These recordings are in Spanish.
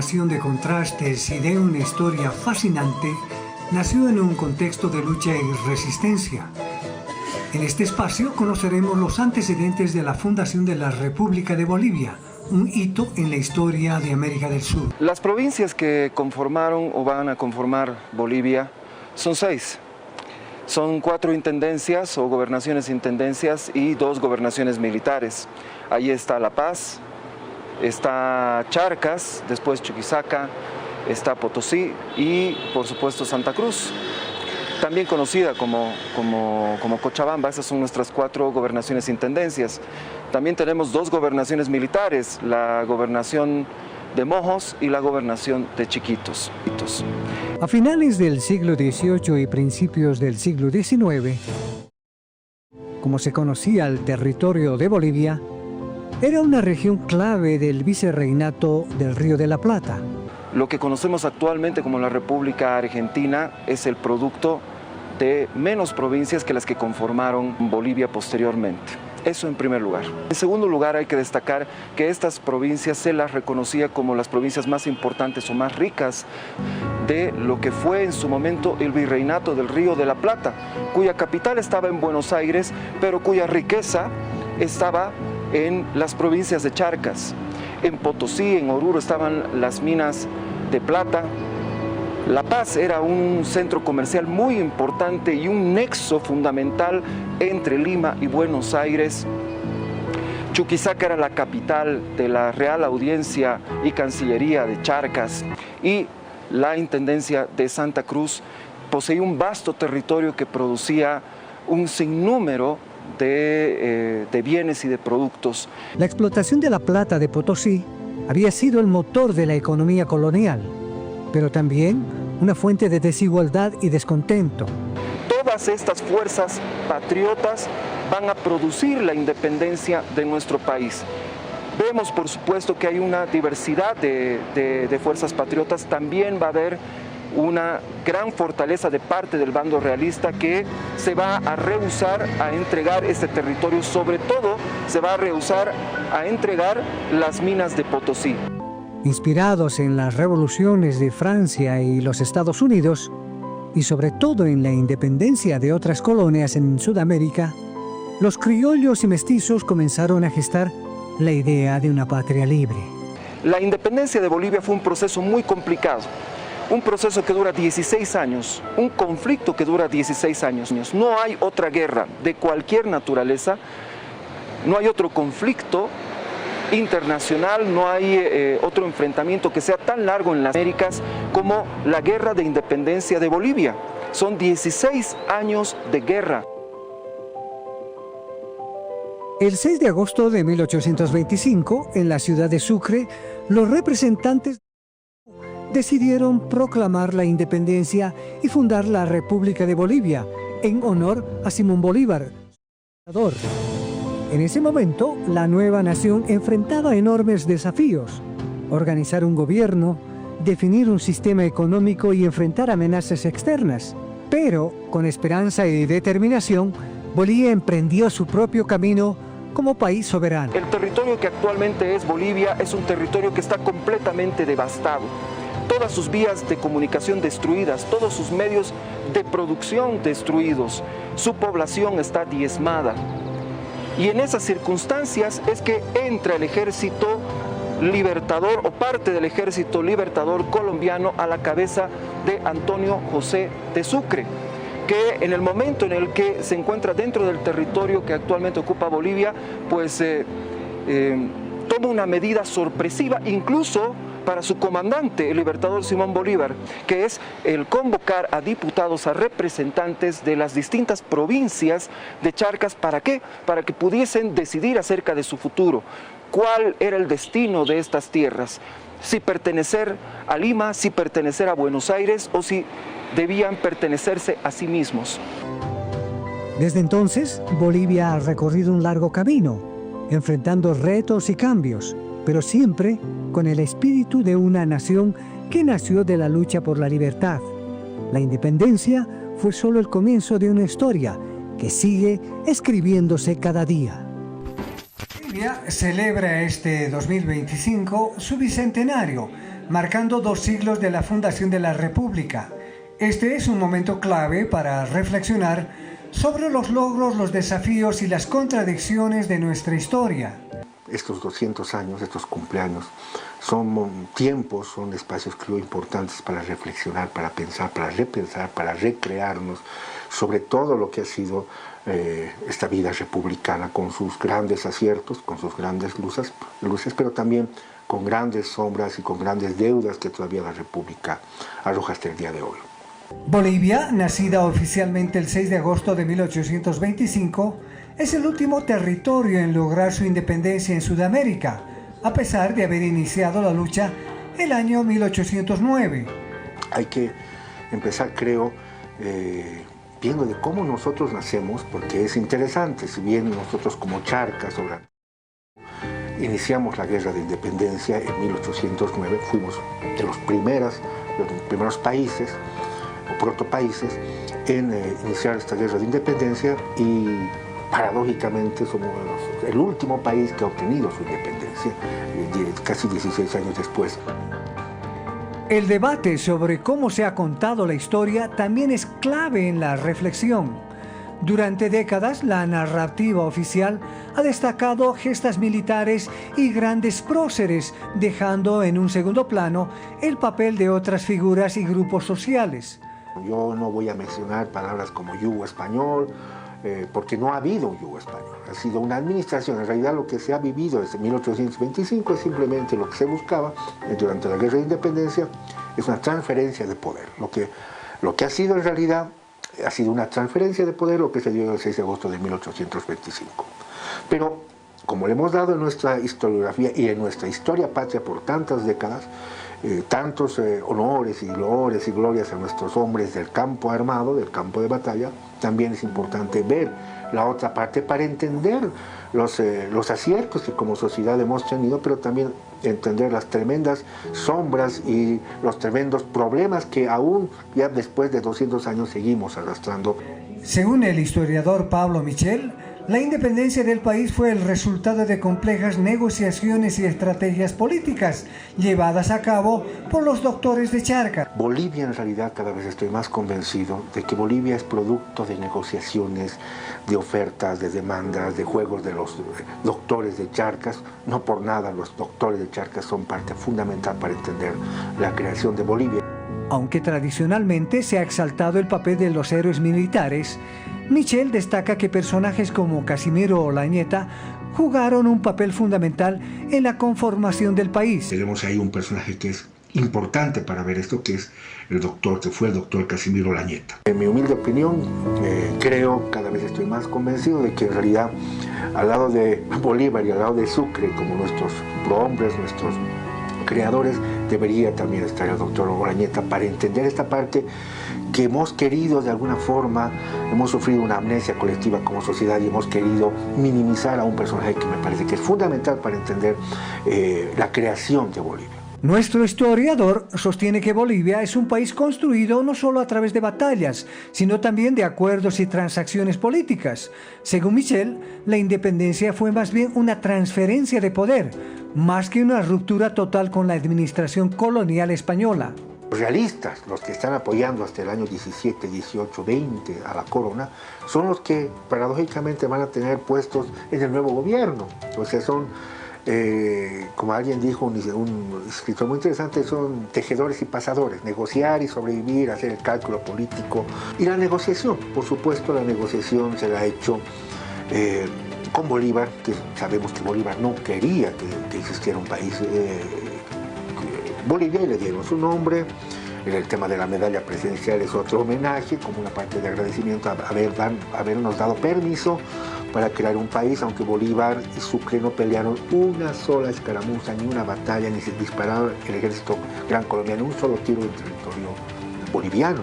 nación de contrastes y de una historia fascinante, nació en un contexto de lucha y resistencia. En este espacio conoceremos los antecedentes de la fundación de la República de Bolivia, un hito en la historia de América del Sur. Las provincias que conformaron o van a conformar Bolivia son 6. Son 4 intendencias o gobernaciones-intendencias y 2 gobernaciones militares. Ahí está La Paz, está Charcas, después Chuquisaca, está Potosí y por supuesto Santa Cruz, también conocida como Cochabamba. Esas son nuestras 4 gobernaciones-intendencias. También tenemos 2 gobernaciones militares, la gobernación de Mojos y la gobernación de Chiquitos. A finales del siglo XVIII y principios del siglo XIX, como se conocía el territorio de Bolivia, era una región clave del vicerreinato del Río de la Plata. Lo que conocemos actualmente como la República Argentina es el producto de menos provincias que las que conformaron Bolivia posteriormente. Eso en primer lugar. En segundo lugar, hay que destacar que estas provincias se las reconocía como las provincias más importantes o más ricas de lo que fue en su momento el virreinato del Río de la Plata, cuya capital estaba en Buenos Aires, pero cuya riqueza estaba en las provincias de Charcas. En Potosí, en Oruro, estaban las minas de plata. La Paz era un centro comercial muy importante y un nexo fundamental entre Lima y Buenos Aires. Chuquisaca era la capital de la Real Audiencia y Cancillería de Charcas, y la Intendencia de Santa Cruz poseía un vasto territorio que producía un sinnúmero de bienes y de productos. La explotación de la plata de Potosí había sido el motor de la economía colonial, pero también una fuente de desigualdad y descontento. Todas estas fuerzas patriotas van a producir la independencia de nuestro país. Vemos, por supuesto, que hay una diversidad de fuerzas patriotas. También va a haber una gran fortaleza de parte del bando realista que se va a rehusar a entregar este territorio. Sobre todo, se va a rehusar a entregar las minas de Potosí. Inspirados en las revoluciones de Francia y los Estados Unidos, y sobre todo en la independencia de otras colonias en Sudamérica, los criollos y mestizos comenzaron a gestar la idea de una patria libre. La independencia de Bolivia fue un proceso muy complicado, un proceso que dura 16 años, un conflicto que dura 16 años. No hay otra guerra de cualquier naturaleza, no hay otro conflicto internacional, no hay otro enfrentamiento que sea tan largo en las Américas como la guerra de independencia de Bolivia. Son 16 años de guerra. El 6 de agosto de 1825, en la ciudad de Sucre, los representantes decidieron proclamar la independencia y fundar la República de Bolivia, en honor a Simón Bolívar, su fundador. En ese momento, la nueva nación enfrentaba enormes desafíos: organizar un gobierno, definir un sistema económico y enfrentar amenazas externas. Pero, con esperanza y determinación, Bolivia emprendió su propio camino como país soberano. El territorio que actualmente es Bolivia es un territorio que está completamente devastado. Todas sus vías de comunicación destruidas, todos sus medios de producción destruidos, su población está diezmada. Y en esas circunstancias es que entra el ejército libertador o parte del ejército libertador colombiano a la cabeza de Antonio José de Sucre, que en el momento en el que se encuentra dentro del territorio que actualmente ocupa Bolivia, pues toma una medida sorpresiva, incluso para su comandante, el libertador Simón Bolívar, que es el convocar a diputados, a representantes de las distintas provincias de Charcas. ¿Para qué? Para que pudiesen decidir acerca de su futuro. ¿Cuál era el destino de estas tierras? Si pertenecer a Lima, si pertenecer a Buenos Aires o si debían pertenecerse a sí mismos. Desde entonces, Bolivia ha recorrido un largo camino, enfrentando retos y cambios, pero siempre con el espíritu de una nación que nació de la lucha por la libertad. La independencia fue solo el comienzo de una historia que sigue escribiéndose cada día. Bolivia celebra este 2025 su bicentenario, marcando 2 siglos de la fundación de la República. Este es un momento clave para reflexionar sobre los logros, los desafíos y las contradicciones de nuestra historia. Estos 200 años, estos cumpleaños, son tiempos, son espacios creo importantes para reflexionar, para pensar, para repensar, para recrearnos sobre todo lo que ha sido esta vida republicana, con sus grandes aciertos, con sus grandes luces, pero también con grandes sombras y con grandes deudas que todavía la República arroja hasta el día de hoy. Bolivia, nacida oficialmente el 6 de agosto de 1825, es el último territorio en lograr su independencia en Sudamérica, a pesar de haber iniciado la lucha el año 1809. Hay que empezar, creo, viendo de cómo nosotros nacemos, porque es interesante, si bien nosotros como charcas iniciamos la guerra de independencia en 1809, fuimos de los primeros países, o protopaíses, en iniciar esta guerra de independencia y paradójicamente somos el último país que ha obtenido su independencia, casi 16 años después. El debate sobre cómo se ha contado la historia también es clave en la reflexión. Durante décadas, la narrativa oficial ha destacado gestas militares y grandes próceres, dejando en un segundo plano el papel de otras figuras y grupos sociales. Yo no voy a mencionar palabras como yugo español, porque no ha habido un yugo español, ha sido una administración. En realidad lo que se ha vivido desde 1825 es simplemente lo que se buscaba durante la guerra de independencia, es una transferencia de poder. Lo que ha sido en realidad ha sido una transferencia de poder, lo que se dio el 6 de agosto de 1825. Pero como le hemos dado en nuestra historiografía y en nuestra historia patria por tantas décadas, tantos honores y loores y glorias a nuestros hombres del campo armado, del campo de batalla, también es importante ver la otra parte para entender los aciertos que como sociedad hemos tenido, pero también entender las tremendas sombras y los tremendos problemas que aún ya después de 200 años seguimos arrastrando. Según el historiador Pablo Michel, la independencia del país fue el resultado de complejas negociaciones y estrategias políticas llevadas a cabo por los doctores de Charcas. Bolivia, en realidad, cada vez estoy más convencido de que Bolivia es producto de negociaciones, de ofertas, de demandas, de juegos de los doctores de Charcas. No por nada los doctores de Charcas son parte fundamental para entender la creación de Bolivia. Aunque tradicionalmente se ha exaltado el papel de los héroes militares, Michel destaca que personajes como Casimiro Olañeta jugaron un papel fundamental en la conformación del país. Tenemos ahí un personaje que es importante para ver esto, que es que fue el doctor Casimiro Olañeta. En mi humilde opinión, creo, cada vez estoy más convencido de que en realidad al lado de Bolívar y al lado de Sucre, como nuestros prohombres, nuestros creadores, debería también estar el doctor Olañeta para entender esta parte que hemos querido de alguna forma, hemos sufrido una amnesia colectiva como sociedad y hemos querido minimizar a un personaje que me parece que es fundamental para entender la creación de Bolivia. Nuestro historiador sostiene que Bolivia es un país construido no solo a través de batallas, sino también de acuerdos y transacciones políticas. Según Michel, la independencia fue más bien una transferencia de poder, más que una ruptura total con la administración colonial española. Los realistas, los que están apoyando hasta el año 17, 18, 20 a la corona, son los que paradójicamente van a tener puestos en el nuevo gobierno. Entonces son, como alguien dijo, un escritor muy interesante, son tejedores y pasadores, negociar y sobrevivir, hacer el cálculo político. Y la negociación, por supuesto, la negociación se la ha hecho con Bolívar, que sabemos que Bolívar no quería que existiera un país Bolivia, y le dieron su nombre. El tema de la medalla presidencial es otro homenaje, como una parte de agradecimiento a habernos dado permiso para crear un país, aunque Bolívar y Sucre no pelearon una sola escaramuza, ni una batalla, ni se dispararon el ejército gran colombiano, un solo tiro en territorio boliviano.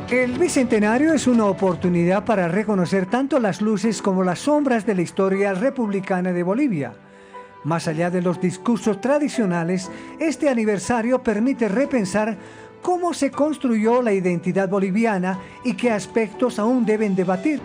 El Bicentenario es una oportunidad para reconocer tanto las luces como las sombras de la historia republicana de Bolivia. Más allá de los discursos tradicionales, este aniversario permite repensar cómo se construyó la identidad boliviana y qué aspectos aún deben debatir.